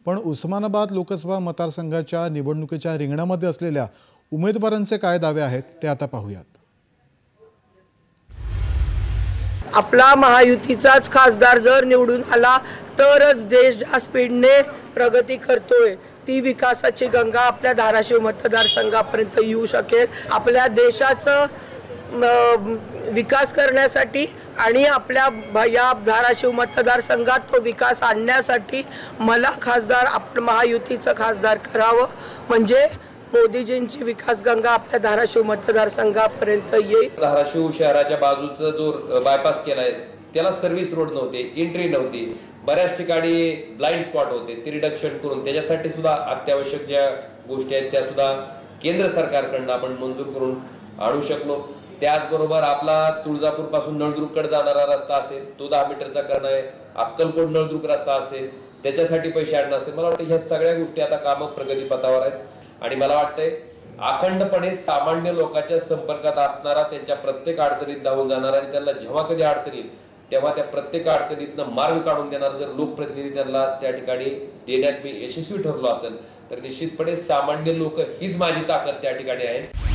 पण उस्मानाबाद लोकसभा मतदारसंघाच्या निवडणुकीच्या रिंगणामध्ये असलेल्या उमेदवारांचे काय दावे आहेत ते आता पाहूयात। आपला महायुतीचाच खासदार जर निवडून आला तरच देश ज्या स्पीडने प्रगती करतोय ती विकासाची गंगा आपल्या धाराशिव मतदारसंघापर्यंत येऊ शकेल। आपल्या देशाचं विकास करण्यासाठी आणि आपल्या या धाराशिव मतदारसंघात तो विकास आणण्यासाठी मला खासदार आपण महायुतीचं खासदार करावं, म्हणजे मोदीजींची विकास गंगा आपल्या धाराशिव मतदारसंघापर्यंत येईल। धाराशिव शहराच्या बाजूचा जो बायपास केलाय त्याला सर्व्हिस रोड नव्हते, एंट्री नव्हती, बऱ्याच ठिकाणी ब्लाइंड स्पॉट होते, ते रिडक्शन करून त्याच्यासाठी सुद्धा अत्यावश्यक ज्या गोष्टी आहेत त्या सुद्धा केंद्र सरकारकडून आपण मंजूर करून आणू शकलो। त्याचबरोबर आपला तुळजापूर पासून नळदुर्गकडे जाणारा रस्ता असेल तो 10 मीटरचा करणं आहे, अक्कलकोट नळदुर्ग रस्ता असेल त्याच्यासाठी पैसे आणणं असेल, मला वाटतं ह्या सगळ्या गोष्टी आता कामं प्रगतीपथावर आहेत। आणि मला वाटतंय अखंडपणे सामान्य लोकांच्या संपर्कात असणारा, त्यांच्या प्रत्येक अडचणीत धावून जाणारा आणि त्यांना जेव्हा कधी अडचण येईल तेव्हा त्या प्रत्येक अडचणीतनं मार्ग काढून देणार जर लोकप्रतिनिधी त्यांना त्या ठिकाणी देण्यात मी यशस्वी ठरलो असेल तर निश्चितपणे सामान्य लोक हीच माझी ताकद त्या ठिकाणी आहे।